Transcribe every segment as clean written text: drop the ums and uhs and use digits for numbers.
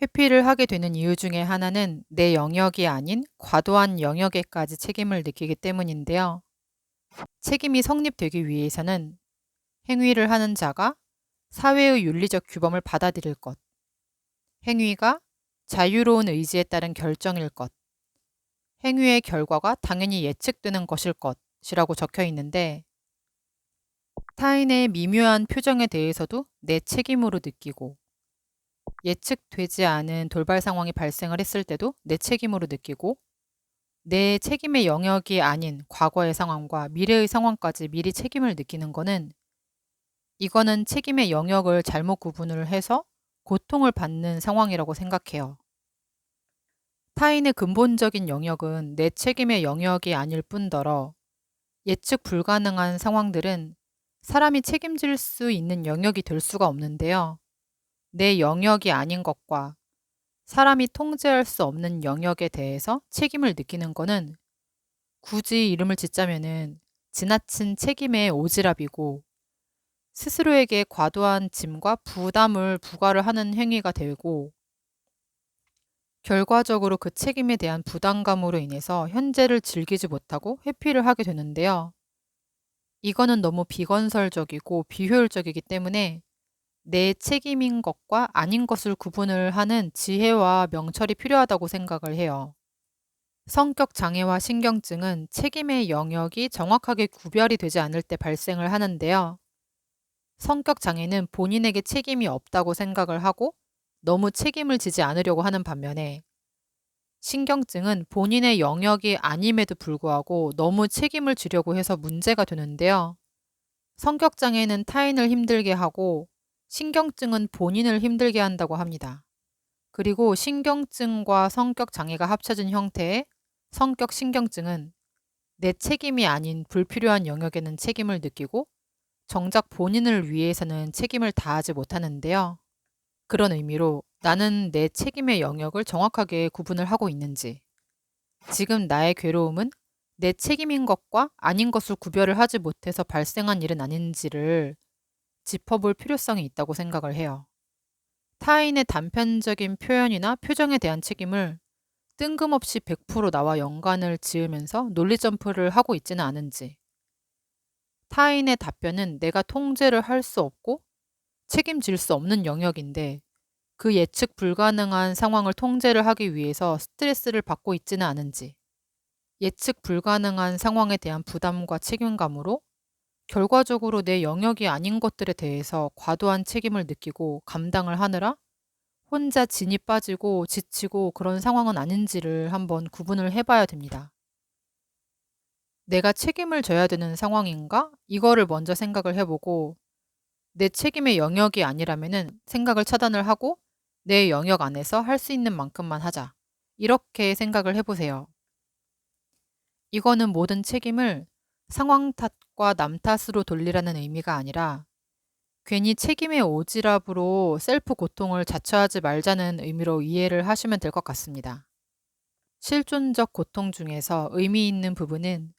회피를 하게 되는 이유 중에 하나는 내 영역이 아닌 과도한 영역에까지 책임을 느끼기 때문인데요. 책임이 성립되기 위해서는 행위를 하는 자가 사회의 윤리적 규범을 받아들일 것, 행위가 자유로운 의지에 따른 결정일 것, 행위의 결과가 당연히 예측되는 것일 것이라고 적혀 있는데, 타인의 미묘한 표정에 대해서도 내 책임으로 느끼고, 예측되지 않은 돌발 상황이 발생을 했을 때도 내 책임으로 느끼고, 내 책임의 영역이 아닌 과거의 상황과 미래의 상황까지 미리 책임을 느끼는 거는, 이거는 책임의 영역을 잘못 구분을 해서 고통을 받는 상황이라고 생각해요. 타인의 근본적인 영역은 내 책임의 영역이 아닐 뿐더러 예측 불가능한 상황들은 사람이 책임질 수 있는 영역이 될 수가 없는데요. 내 영역이 아닌 것과 사람이 통제할 수 없는 영역에 대해서 책임을 느끼는 거는 굳이 이름을 짓자면은 지나친 책임의 오지랖이고 스스로에게 과도한 짐과 부담을 부과를 하는 행위가 되고, 결과적으로 그 책임에 대한 부담감으로 인해서 현재를 즐기지 못하고 회피를 하게 되는데요. 이거는 너무 비건설적이고 비효율적이기 때문에 내 책임인 것과 아닌 것을 구분을 하는 지혜와 명철이 필요하다고 생각을 해요. 성격 장애와 신경증은 책임의 영역이 정확하게 구별이 되지 않을 때 발생을 하는데요. 성격 장애는 본인에게 책임이 없다고 생각을 하고 너무 책임을 지지 않으려고 하는 반면에, 신경증은 본인의 영역이 아님에도 불구하고 너무 책임을 지려고 해서 문제가 되는데요. 성격 장애는 타인을 힘들게 하고 신경증은 본인을 힘들게 한다고 합니다. 그리고 신경증과 성격 장애가 합쳐진 형태의 성격 신경증은 내 책임이 아닌 불필요한 영역에는 책임을 느끼고 정작 본인을 위해서는 책임을 다하지 못하는데요. 그런 의미로 나는 내 책임의 영역을 정확하게 구분을 하고 있는지, 지금 나의 괴로움은 내 책임인 것과 아닌 것을 구별을 하지 못해서 발생한 일은 아닌지를 짚어볼 필요성이 있다고 생각을 해요. 타인의 단편적인 표현이나 표정에 대한 책임을 뜬금없이 100% 나와 연관을 지으면서 논리 점프를 하고 있지는 않은지, 타인의 답변은 내가 통제를 할 수 없고 책임질 수 없는 영역인데 그 예측 불가능한 상황을 통제를 하기 위해서 스트레스를 받고 있지는 않은지, 예측 불가능한 상황에 대한 부담과 책임감으로 결과적으로 내 영역이 아닌 것들에 대해서 과도한 책임을 느끼고 감당을 하느라 혼자 진이 빠지고 지치고 그런 상황은 아닌지를 한번 구분을 해봐야 됩니다. 내가 책임을 져야 되는 상황인가? 이거를 먼저 생각을 해보고, 내 책임의 영역이 아니라면은 생각을 차단을 하고 내 영역 안에서 할 수 있는 만큼만 하자, 이렇게 생각을 해보세요. 이거는 모든 책임을 상황 탓과 남 탓으로 돌리라는 의미가 아니라 괜히 책임의 오지랖으로 셀프 고통을 자처하지 말자는 의미로 이해를 하시면 될 것 같습니다. 실존적 고통 중에서 의미 있는 부분은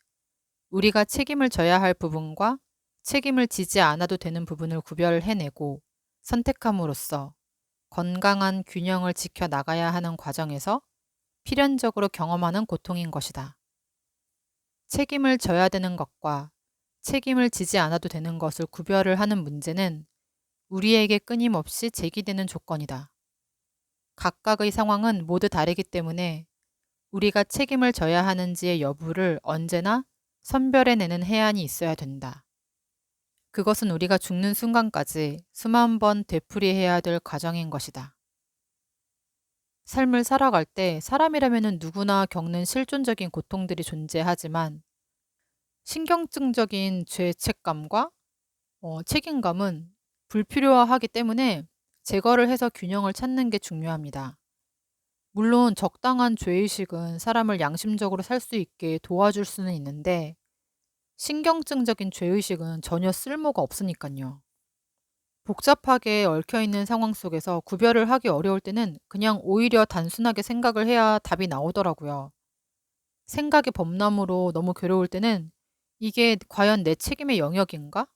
우리가 책임을 져야 할 부분과 책임을 지지 않아도 되는 부분을 구별해내고 선택함으로써 건강한 균형을 지켜 나가야 하는 과정에서 필연적으로 경험하는 고통인 것이다. 책임을 져야 되는 것과 책임을 지지 않아도 되는 것을 구별을 하는 문제는 우리에게 끊임없이 제기되는 조건이다. 각각의 상황은 모두 다르기 때문에 우리가 책임을 져야 하는지의 여부를 언제나 선별해내는 해안이 있어야 된다. 그것은 우리가 죽는 순간까지 수만 번 되풀이해야 될 과정인 것이다. 삶을 살아갈 때 사람이라면 누구나 겪는 실존적인 고통들이 존재하지만 신경증적인 죄책감과 책임감은 불필요하기 때문에 제거를 해서 균형을 찾는 게 중요합니다. 물론 적당한 죄의식은 사람을 양심적으로 살 수 있게 도와줄 수는 있는데 신경증적인 죄의식은 전혀 쓸모가 없으니까요. 복잡하게 얽혀있는 상황 속에서 구별을 하기 어려울 때는 그냥 오히려 단순하게 생각을 해야 답이 나오더라고요. 생각의 범람으로 너무 괴로울 때는 이게 과연 내 책임의 영역인가?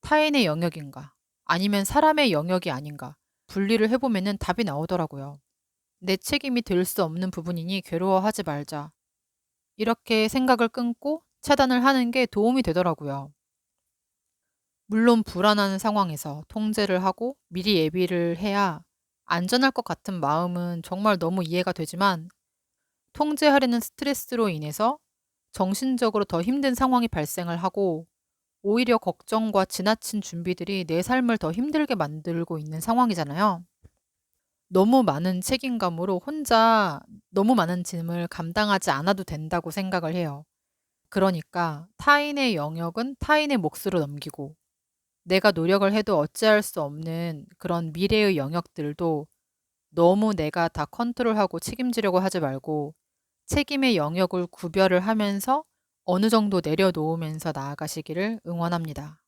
타인의 영역인가? 아니면 사람의 영역이 아닌가? 분리를 해보면은 답이 나오더라고요. 내 책임이 될 수 없는 부분이니 괴로워하지 말자. 이렇게 생각을 끊고 차단을 하는 게 도움이 되더라고요. 물론 불안한 상황에서 통제를 하고 미리 예비를 해야 안전할 것 같은 마음은 정말 너무 이해가 되지만, 통제하려는 스트레스로 인해서 정신적으로 더 힘든 상황이 발생을 하고 오히려 걱정과 지나친 준비들이 내 삶을 더 힘들게 만들고 있는 상황이잖아요. 너무 많은 책임감으로 혼자 너무 많은 짐을 감당하지 않아도 된다고 생각을 해요. 그러니까 타인의 영역은 타인의 몫으로 넘기고, 내가 노력을 해도 어찌할 수 없는 그런 미래의 영역들도 너무 내가 다 컨트롤하고 책임지려고 하지 말고 책임의 영역을 구별을 하면서 어느 정도 내려놓으면서 나아가시기를 응원합니다.